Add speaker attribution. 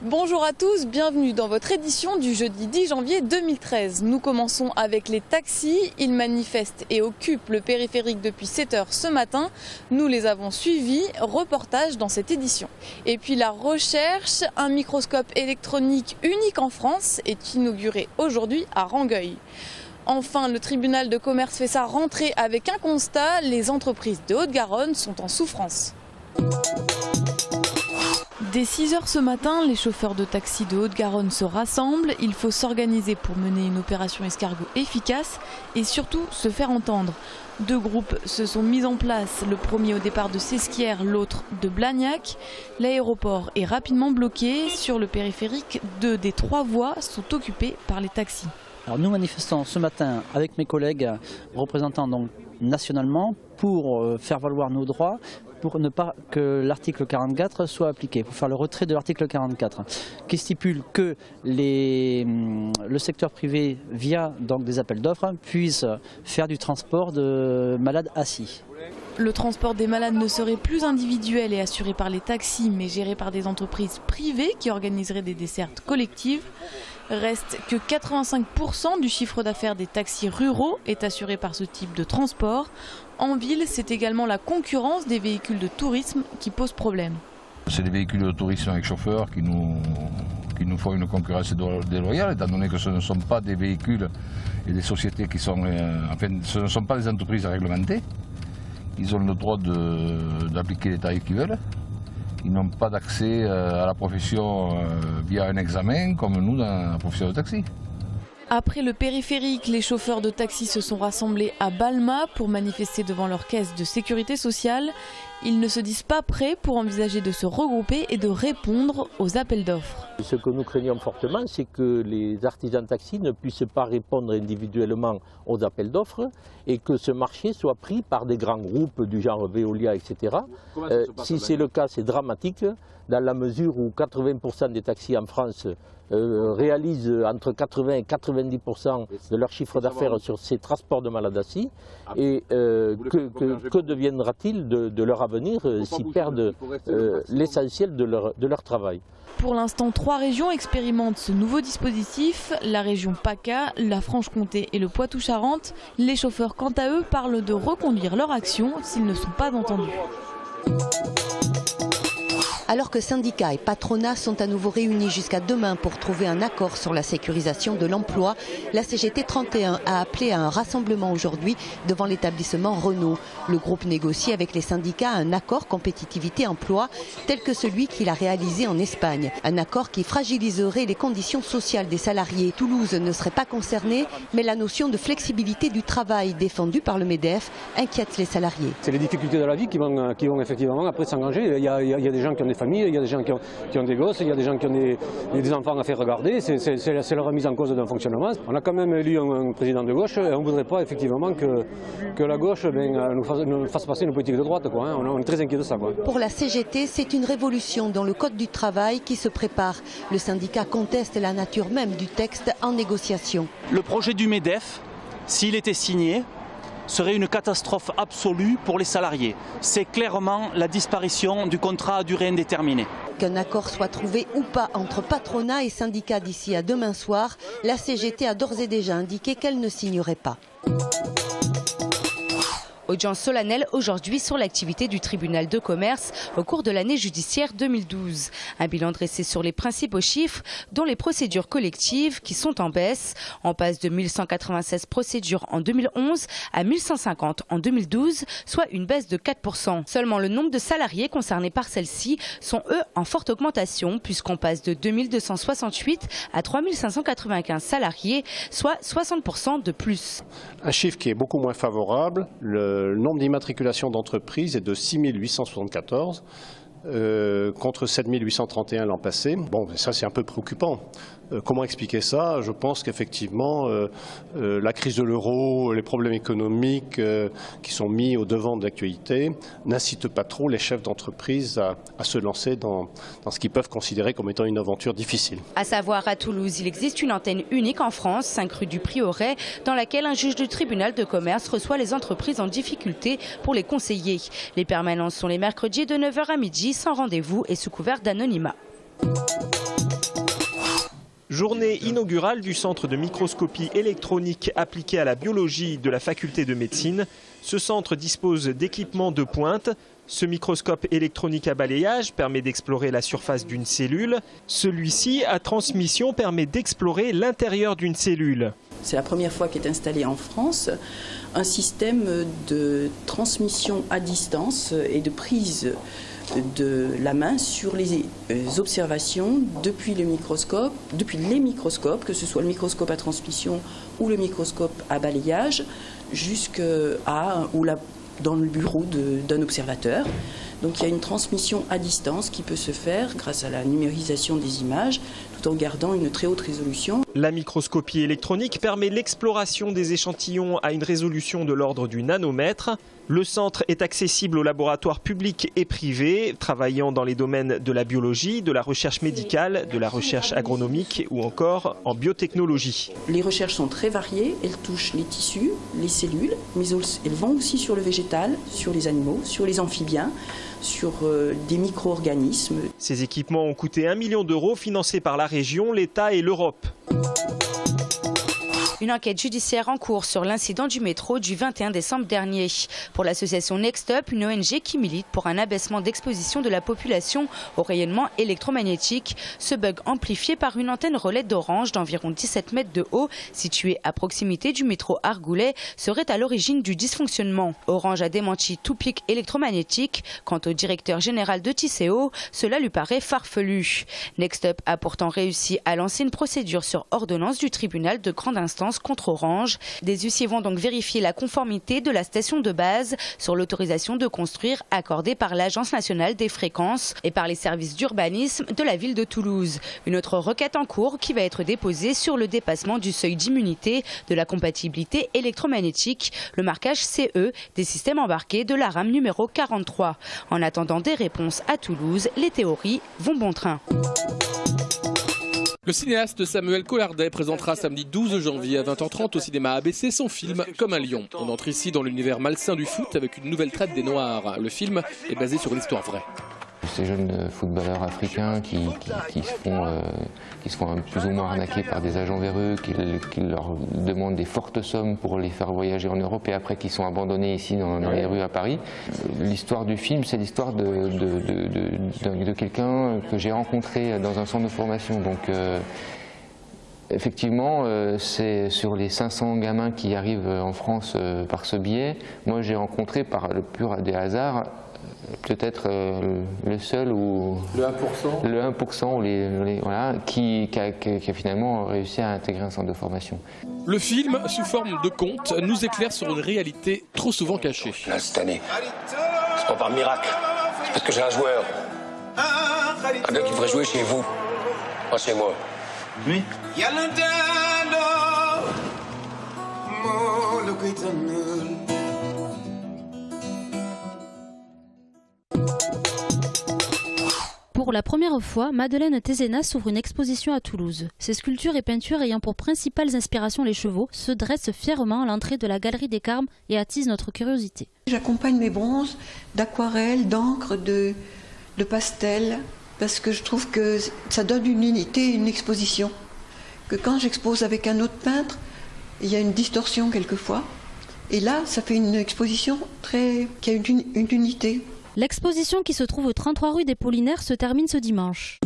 Speaker 1: Bonjour à tous, bienvenue dans votre édition du jeudi 10 janvier 2013. Nous commençons avec les taxis. Ils manifestent et occupent le périphérique depuis 7 heures ce matin. Nous les avons suivis. Reportage dans cette édition. Et puis la recherche, un microscope électronique unique en France est inauguré aujourd'hui à Rangueil. Enfin, le tribunal de commerce fait sa rentrée avec un constat, les entreprises de Haute-Garonne sont en souffrance. Dès 6 heures ce matin, les chauffeurs de taxi de Haute-Garonne se rassemblent. Il faut s'organiser pour mener une opération escargot efficace et surtout se faire entendre. Deux groupes se sont mis en place, le premier au départ de Sesquières, l'autre de Blagnac. L'aéroport est rapidement bloqué. Sur le périphérique, 2 des 3 voies sont occupées par les taxis.
Speaker 2: Alors nous manifestons ce matin avec mes collègues représentant donc nationalement pour faire valoir nos droits, pour ne pas que l'article 44 soit appliqué, pour faire le retrait de l'article 44 qui stipule que le secteur privé via donc des appels d'offres puisse faire du transport de malades assis.
Speaker 1: Le transport des malades ne serait plus individuel et assuré par les taxis, mais géré par des entreprises privées qui organiseraient des dessertes collectives. Reste que 85% du chiffre d'affaires des taxis ruraux est assuré par ce type de transport. En ville, c'est également la concurrence des véhicules de tourisme qui pose problème.
Speaker 3: C'est des véhicules de tourisme avec chauffeurs qui nous font une concurrence déloyale, étant donné que ce ne sont pas des véhicules et des sociétés qui sont... enfin, ce ne sont pas des entreprises réglementées. Ils ont le droit d'appliquer les tarifs qu'ils veulent. Ils n'ont pas d'accès à la profession via un examen comme nous dans la profession de taxi.
Speaker 1: Après le périphérique, les chauffeurs de taxi se sont rassemblés à Balma pour manifester devant leur caisse de sécurité sociale. Ils ne se disent pas prêts pour envisager de se regrouper et de répondre aux appels d'offres.
Speaker 4: Ce que nous craignons fortement, c'est que les artisans de taxi ne puissent pas répondre individuellement aux appels d'offres et que ce marché soit pris par des grands groupes du genre Veolia, etc. Si c'est le cas, c'est dramatique, dans la mesure où 80% des taxis en France réalisent entre 80 et 90% de leur chiffre d'affaires sur ces transports de malades assis. Et que deviendra-t-il de leur avenir s'ils perdent l'essentiel de leur travail?
Speaker 1: Pour l'instant, 3 régions expérimentent ce nouveau dispositif. La région PACA, la Franche-Comté et le Poitou-Charentes. Les chauffeurs, quant à eux, parlent de reconduire leur action s'ils ne sont pas entendus.
Speaker 5: Alors que syndicats et patronats sont à nouveau réunis jusqu'à demain pour trouver un accord sur la sécurisation de l'emploi, la CGT 31 a appelé à un rassemblement aujourd'hui devant l'établissement Renault. Le groupe négocie avec les syndicats un accord compétitivité-emploi tel que celui qu'il a réalisé en Espagne. Un accord qui fragiliserait les conditions sociales des salariés. Toulouse ne serait pas concernée, mais la notion de flexibilité du travail défendue par le MEDEF inquiète les salariés.
Speaker 6: C'est les difficultés de la vie qui vont effectivement après s'engager. Il y a des gens qui ont des familles, il y a des gens qui ont des gosses, il y a des gens qui ont des enfants à faire regarder, c'est leur remise en cause d'un fonctionnement. On a quand même élu un président de gauche et on ne voudrait pas effectivement que la gauche nous fasse passer une politique de droite. On est très inquiet de ça.
Speaker 5: Pour la CGT, c'est une révolution dans le code du travail qui se prépare. Le syndicat conteste la nature même du texte en négociation.
Speaker 7: Le projet du MEDEF, s'il était signé, serait une catastrophe absolue pour les salariés. C'est clairement la disparition du contrat à durée indéterminée.
Speaker 5: Qu'un accord soit trouvé ou pas entre patronat et syndicats d'ici à demain soir, la CGT a d'ores et déjà indiqué qu'elle ne signerait pas.
Speaker 8: Audience solennelle aujourd'hui sur l'activité du tribunal de commerce au cours de l'année judiciaire 2012. Un bilan dressé sur les principaux chiffres, dont les procédures collectives qui sont en baisse. On passe de 1196 procédures en 2011 à 1150 en 2012, soit une baisse de 4%. Seulement le nombre de salariés concernés par celle-ci sont eux en forte augmentation, puisqu'on passe de 2268 à 3595 salariés, soit 60% de plus.
Speaker 9: Un chiffre qui est beaucoup moins favorable. Le nombre d'immatriculations d'entreprises est de 6 874 contre 7 831 l'an passé. Bon, ça c'est un peu préoccupant. Comment expliquer ça? Je pense qu'effectivement, la crise de l'euro, les problèmes économiques qui sont mis au devant de l'actualité n'incitent pas trop les chefs d'entreprise à se lancer dans ce qu'ils peuvent considérer comme étant une aventure difficile.
Speaker 8: À savoir, à Toulouse, il existe une antenne unique en France, 5 rue du Prieuré, dans laquelle un juge du tribunal de commerce reçoit les entreprises en difficulté pour les conseiller. Les permanences sont les mercredis de 9 h à midi, sans rendez-vous et sous couvert d'anonymat.
Speaker 10: Journée inaugurale du centre de microscopie électronique appliquée à la biologie de la faculté de médecine. Ce centre dispose d'équipements de pointe. Ce microscope électronique à balayage permet d'explorer la surface d'une cellule. Celui-ci, à transmission, permet d'explorer l'intérieur d'une cellule.
Speaker 11: C'est la première fois qu'est installé en France un système de transmission à distance et de prise de la main sur les observations depuis les microscopes, que ce soit le microscope à transmission ou le microscope à balayage, dans le bureau d'un observateur. Donc il y a une transmission à distance qui peut se faire grâce à la numérisation des images tout en gardant une très haute résolution.
Speaker 10: La microscopie électronique permet l'exploration des échantillons à une résolution de l'ordre du nanomètre. Le centre est accessible aux laboratoires publics et privés, travaillant dans les domaines de la biologie, de la recherche médicale, de la recherche agronomique ou encore en biotechnologie.
Speaker 11: Les recherches sont très variées, elles touchent les tissus, les cellules, mais elles vont aussi sur le végétal, sur les animaux, sur les amphibiens, sur des micro-organismes.
Speaker 10: Ces équipements ont coûté 1 million d'euros, financés par la région, l'État et l'Europe.
Speaker 8: Une enquête judiciaire en cours sur l'incident du métro du 21 décembre dernier. Pour l'association Next Up, une ONG qui milite pour un abaissement d'exposition de la population au rayonnement électromagnétique. Ce bug amplifié par une antenne relais d'Orange d'environ 17 mètres de haut, située à proximité du métro Argoulet, serait à l'origine du dysfonctionnement. Orange a démenti tout pic électromagnétique. Quant au directeur général de Tisséo, cela lui paraît farfelu. Next Up a pourtant réussi à lancer une procédure sur ordonnance du tribunal de grande instance contre Orange. Des huissiers vont donc vérifier la conformité de la station de base sur l'autorisation de construire accordée par l'Agence nationale des fréquences et par les services d'urbanisme de la ville de Toulouse. Une autre requête en cours qui va être déposée sur le dépassement du seuil d'immunité de la compatibilité électromagnétique, le marquage CE des systèmes embarqués de la rame numéro 43. En attendant des réponses à Toulouse, les théories vont bon train.
Speaker 12: Le cinéaste Samuel Collardet présentera samedi 12 janvier à 20h30 au cinéma ABC son film Comme un lion. On entre ici dans l'univers malsain du foot avec une nouvelle traite des Noirs. Le film est basé sur une histoire vraie.
Speaker 13: Ces jeunes footballeurs africains qui se font plus ou moins arnaquer par des agents véreux, qui leur demandent des fortes sommes pour les faire voyager en Europe et après qui sont abandonnés ici dans les rues à Paris. L'histoire du film, c'est l'histoire de quelqu'un que j'ai rencontré dans un centre de formation. Donc, effectivement, c'est sur les 500 gamins qui arrivent en France par ce biais. Moi, j'ai rencontré par le pur des hasards peut-être le seul ou le 1% ou voilà, qui a finalement réussi à intégrer un centre de formation.
Speaker 12: Le film, sous forme de conte, nous éclaire sur une réalité trop souvent cachée.
Speaker 14: Là, cette année, c'est pas par miracle, c'est parce que j'ai un joueur. Un gars qui devrait jouer chez vous, pas chez moi. Oui.
Speaker 15: Pour la première fois, Madeleine Tézena s'ouvre une exposition à Toulouse. Ses sculptures et peintures ayant pour principales inspirations les chevaux se dressent fièrement à l'entrée de la Galerie des Carmes et attisent notre curiosité.
Speaker 16: J'accompagne mes bronzes d'aquarelles, d'encre, de pastel, parce que je trouve que ça donne une unité, une exposition. Que quand j'expose avec un autre peintre, il y a une distorsion quelquefois. Et là, ça fait une exposition qui a une unité.
Speaker 15: L'exposition qui se trouve au 33 rue des Paulinaires se termine ce dimanche.